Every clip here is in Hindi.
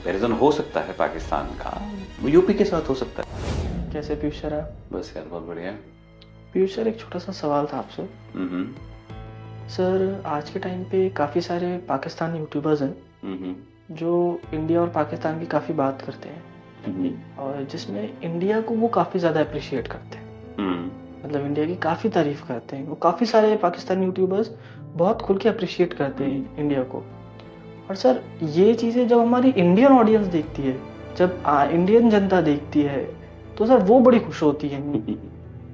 कंपैरिजन हो सकता है पाकिस्तान का, वो यूपी के साथ हो सकता है। कैसे पीयूष सर आप? बस यार बहुत बढ़िया। पीयूष सर एक छोटा सा सवाल था आपसे। हम्म सर आज के टाइम पे काफ़ी सारे पाकिस्तानी यूट्यूबर्स हैं हम्म जो इंडिया और पाकिस्तान की काफ़ी बात करते हैं हम्म और जिसमें इंडिया को वो काफ़ी ज़्यादा अप्रिशिएट करते हैं। हम्म मतलब इंडिया की काफ़ी तारीफ़ करते हैं। वो काफ़ी सारे पाकिस्तानी यूट्यूबर्स बहुत खुल के अप्रिशिएट करते हैं इंडिया को। और सर ये चीज़ें जब हमारी इंडियन ऑडियंस देखती है, जब इंडियन जनता देखती है, तो सर वो बड़ी खुश होती है।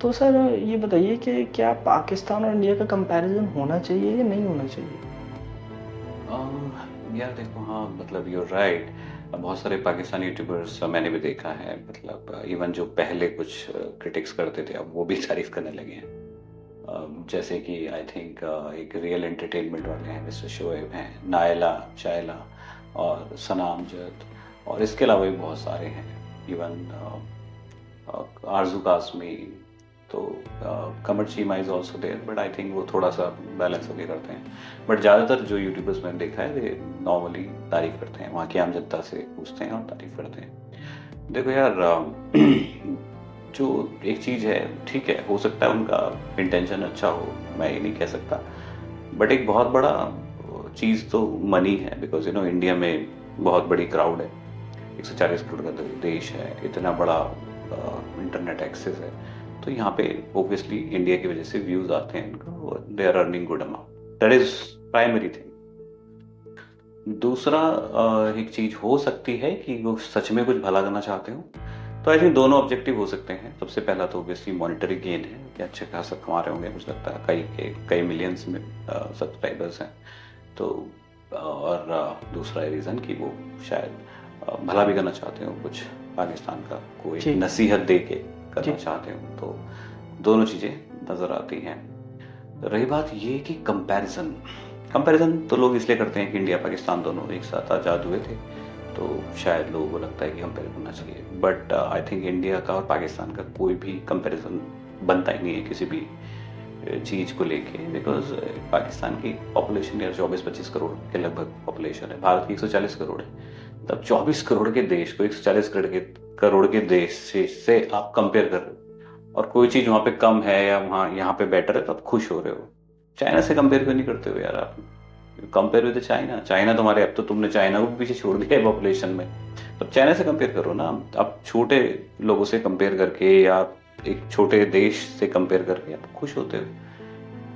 तो सर ये बताइए कि क्या पाकिस्तान और इंडिया का कंपैरिजन होना चाहिए या नहीं होना चाहिए? यार देखो, हाँ मतलब यूर राइट। बहुत सारे पाकिस्तानी यूट्यूबर्स मैंने भी देखा है, मतलब इवन जो पहले कुछ क्रिटिक्स करते थे अब वो भी तारीफ करने लगे हैं। जैसे कि आई थिंक एक रियल एंटरटेनमेंट वाले हैं, मिस्टर शोएब हैं, नायला शायला और सना अमजद, और इसके अलावा भी बहुत सारे हैं। इवन आरजू काजमी, तो Qamar Cheema is also there, but I think वो थोड़ा सा बैलेंस होके करते हैं। बट ज़्यादातर जो यूट्यूबर्स मैंने देखा है वे नॉर्मली तारीफ करते हैं, वहाँ की आम जनता से पूछते हैं और तारीफ करते हैं। देखो यार, जो एक चीज़ है, ठीक है, हो सकता है उनका इंटेंशन अच्छा हो, मैं ये नहीं कह सकता, बट एक बहुत बड़ा चीज़ तो मनी है। बिकॉज इंडिया में बहुत बड़ी क्राउड है, 140 करोड़ का देश है, इतना बड़ा इंटरनेट एक्सेस है, तो यहाँ पे ऑब्वियसली इंडिया की वजह से व्यूज आते हैं इनको, they are earning good amount, that is primary thing. दूसरा एक चीज हो सकती है कि वो सच में कुछ भला करना चाहते हो, तो आई थिंक दोनों ऑब्जेक्टिव हो सकते हैं। सबसे पहला तो ऑब्वियसली मॉनिटरी गेन है कि अच्छे खासा कमा रहे होंगे, मुझे लगता है कई मिलियंस में सब्सक्राइबर्स हैं, तो और दूसरा रीज़न कि वो शायद भला भी करना चाहते हो, कुछ पाकिस्तान का कोई जी नसीहत दे के करना जी चाहते हो, तो दोनों चीज़ें नज़र आती हैं। रही बात ये कि कंपैरिजन कंपैरिजन तो लोग इसलिए करते हैं कि इंडिया पाकिस्तान दोनों एक साथ आज़ाद हुए थे, तो शायद लोगों को लगता है कि कंपेयर करना चाहिए। बट आई थिंक इंडिया का और पाकिस्तान का कोई भी कंपैरिजन बनता ही नहीं है किसी भी चीज़ को लेके, बिकॉज पाकिस्तान की पॉपुलेशन यार 24-25 करोड़ के लगभग पॉपुलेशन है, भारत की 140 करोड़ है। तब 24 करोड़ के देश को 140 करोड़ के देश से आप कंपेयर कर रहे हो, और कोई चीज़ वहाँ पे कम है या वहाँ यहाँ पे बेटर है तो आप खुश हो रहे हो। चाइना से कंपेयर क्यों नहीं करते हो यार आप? कंपेयर विद चाइना, चाइना तुम्हारे, अब तो तुमने चाइना को भी पीछे छोड़ दिया है पॉपुलेशन में, तो चाइना से कंपेयर करो ना। आप छोटे लोगों से कंपेयर करके या एक छोटे देश से कंपेयर करके आप खुश होते हो।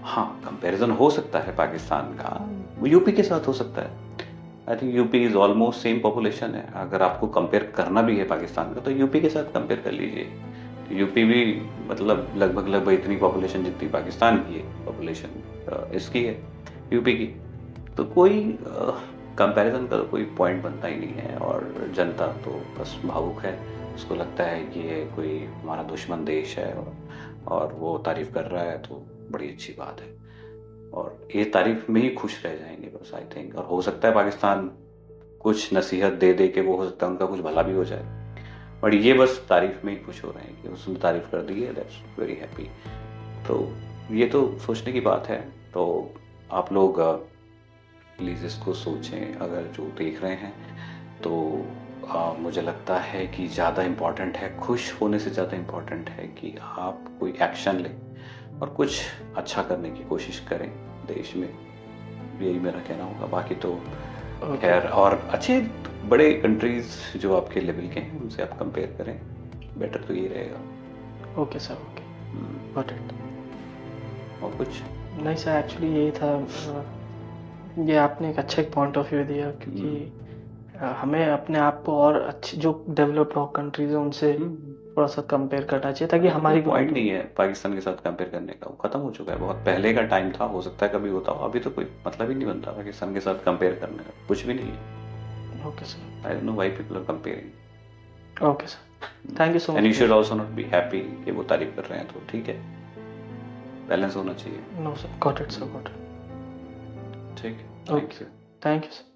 हाँ, कंपैरिजन हो सकता है पाकिस्तान का, वो यूपी के साथ हो सकता है। I think UP is almost same population है, अगर आपको कंपेयर करना भी है पाकिस्तान का तो यूपी के साथ कंपेयर कर लीजिए। यूपी भी मतलब लगभग इतनी पॉपुलेशन जितनी पाकिस्तान की है पॉपुलेशन इसकी है, यूपी की, तो कोई कंपैरिजन का तो कोई पॉइंट बनता ही नहीं है। और जनता तो बस भावुक है, उसको लगता है कि ये कोई हमारा दुश्मन देश है और वो तारीफ कर रहा है तो बड़ी अच्छी बात है, और ये तारीफ में ही खुश रह जाएंगे बस आई थिंक। और हो सकता है पाकिस्तान कुछ नसीहत दे दे के वो हो सकता है उनका कुछ भला भी हो जाए, बट ये बस तारीफ में ही खुश हो रहे हैं कि उसने तारीफ कर दी है, दैट्स वेरी हैप्पी। तो ये तो सोचने की बात है। तो आप लोग प्लीज़ इसको सोचें, अगर जो देख रहे हैं तो मुझे लगता है कि ज़्यादा इम्पॉर्टेंट है, खुश होने से ज़्यादा इम्पॉर्टेंट है कि आप कोई एक्शन लें और कुछ अच्छा करने की कोशिश करें देश में। यही मेरा कहना होगा। बाकी तो ओके खैर, और अच्छे बड़े कंट्रीज जो आपके लेवल के हैं उनसे आप कंपेयर करें, बेटर तो ये रहेगा। Okay sir okay got it. और कुछ नहीं सर एक्चुअली यही था। ये आपने एक अच्छा एक पॉइंट ऑफ व्यू दिया क्योंकि हमें अपने आप को और अच्छी जो डेवलप्ड कंट्रीज हैं उनसे थोड़ा सा कंपेयर करना चाहिए ताकि हमारी पॉइंट नहीं है पाकिस्तान के साथ कंपेयर करने का, वो खत्म हो चुका है, बहुत पहले का टाइम था, हो सकता है कभी होता हो, अभी तो कोई मतलब ही नहीं बनता पाकिस्तान के साथ कंपेयर करने का, कुछ भी नहीं है। Okay sir I don't know why people are comparing. Okay sir thank you so and you should much. Also not be happy कि वो तारीफ कर रहे हैं, तो ठीक है, बैलेंस होना चाहिए। No sir got it sir got it. ठीक है, thank okay you. Thank you sir.